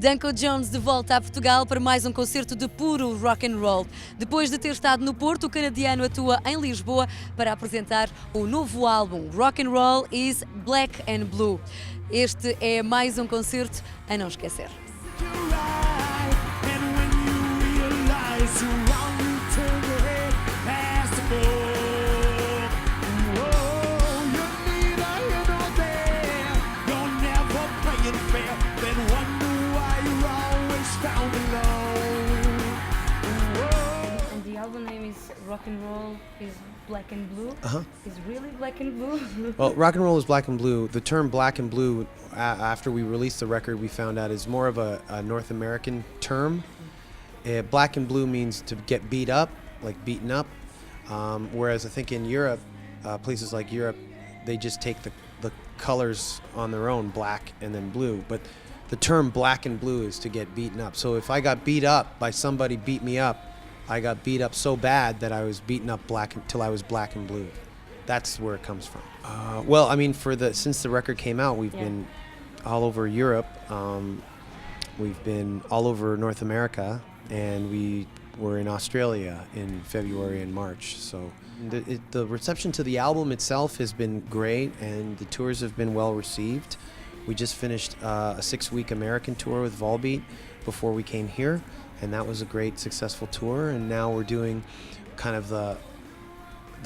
Danko Jones de volta a Portugal para mais um concerto de puro rock and roll. Depois de ter estado no Porto, o canadiano atua em Lisboa para apresentar o novo álbum Rock and Roll is Black and Blue. Este é mais um concerto a não esquecer. Rock and roll is black and blue. Is really black and blue? Well, rock and roll is black and blue. The term black and blue, after we released the record, we found out is more of a North American term. Black and blue means to get beat up, like beaten up. Whereas I think in Europe, places like Europe, they just take the colors on their own, black and then blue. But the term black and blue is to get beaten up. So if I got beat up by somebody beat me up, I got beat up so bad that I was beaten up black until I was black and blue. That's where it comes from. Well, I mean, since the record came out, we've been all over Europe. We've been all over North America, and we were in Australia in February and March. So the reception to the album itself has been great, and the tours have been well received. We just finished a 6-week American tour with Volbeat before we came here. And that was a great, successful tour. And now we're doing kind of the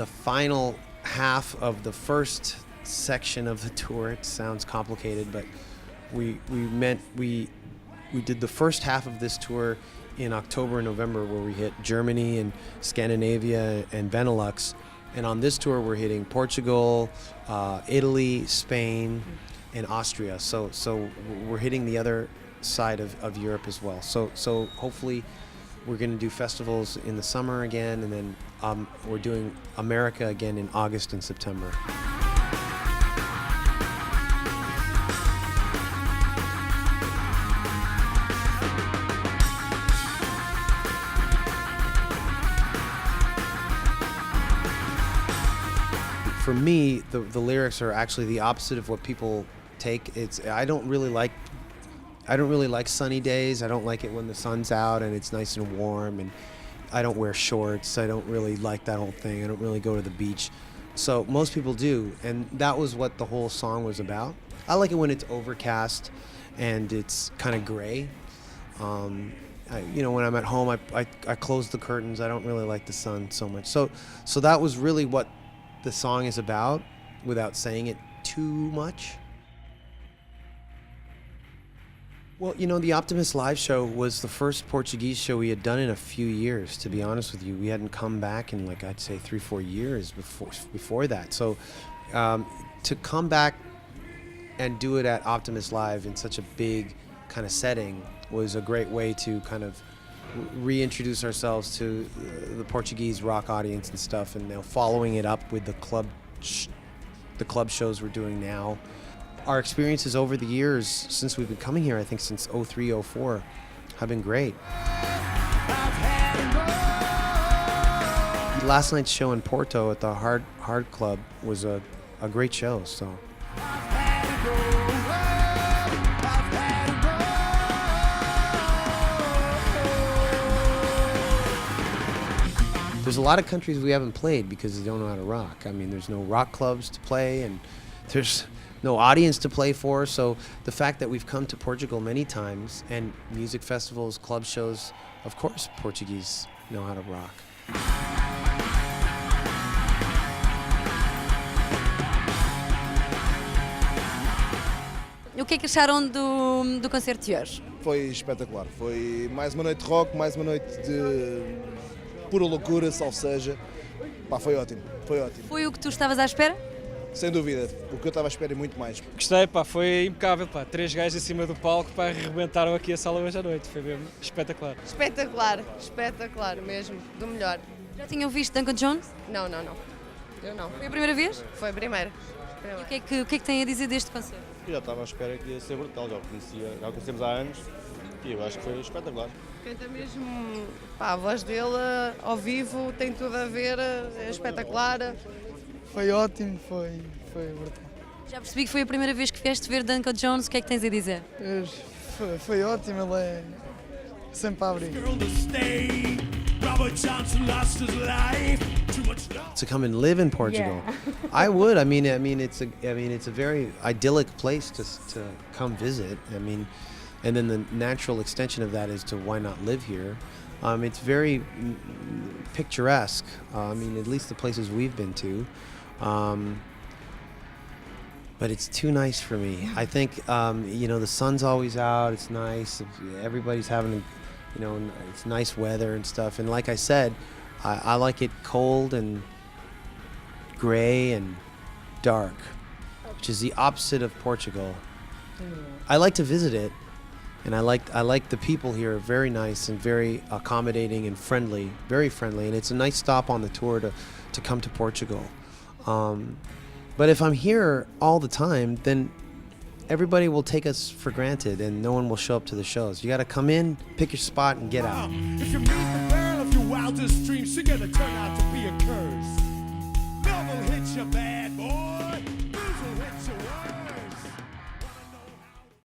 final half of the first section of the tour. It sounds complicated, but we did the first half of this tour in October and November, where we hit Germany and Scandinavia and Benelux. And on this tour, we're hitting Portugal, Italy, Spain, and Austria. So we're hitting the other side of Europe as well. So hopefully we're going to do festivals in the summer again, and then we're doing America again in August and September. For me, the lyrics are actually the opposite of what people take. I don't really like sunny days. I don't like it when the sun's out and it's nice and warm, and I don't wear shorts. I don't really like that whole thing. I don't really go to the beach. So most people do, and that was what the whole song was about. I like it when it's overcast and it's kind of gray. When I'm at home, I close the curtains. I don't really like the sun so much. So that was really what the song is about, without saying it too much. Well, the Optimist live show was the first Portuguese show we had done in a few years, to be honest with you. We hadn't come back in, I'd say 3-4 years before that. So to come back and do it at Optimist Live in such a big kind of setting was a great way to kind of reintroduce ourselves to the Portuguese rock audience and stuff, and now following it up with the club shows we're doing now. Our experiences over the years since we've been coming here, I think since 03, 04, have been great. Last night's show in Porto at the Hard Club was a great show. So. There's a lot of countries we haven't played because they don't know how to rock. I mean, there's no rock clubs to play, and there's no audience to play for. So the fact that we've come to Portugal many times, and music festivals, club shows, of course Portuguese know how to rock. E o que é que acharam do concerto de hoje? Foi espetacular. Foi mais uma noite de rock, mais uma noite de pura loucura, salseja. Pá, foi ótimo, foi ótimo. Foi o que tu estavas à espera? Sem dúvida, o que eu estava à espera e muito mais. Gostei, pá, foi impecável, pá. 3 gajos em cima do palco, pá, arrebentaram aqui a sala hoje à noite. Foi mesmo espetacular. Espetacular mesmo, do melhor. Já tinham visto Danko Jones? Não. Eu não. Foi a primeira vez? Foi a primeira. E o que é que tem a dizer deste concerto? Eu já estava à espera que ia ser brutal, já o conhecemos há anos e eu acho que foi espetacular. Canta mesmo, pá, a voz dele ao vivo tem tudo a ver, é espetacular. Foi ótimo, foi brutal. Já percebi que foi a primeira vez que vieste ver Danko Jones, o que é que tens a dizer? Foi ótimo, ele é sempre a abrir. To come and live in Portugal. Yeah. I would. I mean, it's a very idyllic place to come visit. I mean, and then the natural extension of that is to why not live here. It's very picturesque. I mean, at least the places we've been to. But it's too nice for me. I think, the sun's always out. It's nice. Everybody's having, it's nice weather and stuff. And like I said, I like it cold and gray and dark, which is the opposite of Portugal. I like to visit it, and I like the people here are very nice and very accommodating and friendly, very friendly. And it's a nice stop on the tour to come to Portugal. But if I'm here all the time, then everybody will take us for granted and no one will show up to the shows. You got to come in, pick your spot, and get out. If you meet the girl of your wildest dreams, she gonna turn out to be a curse. Love will hit you bad, boy.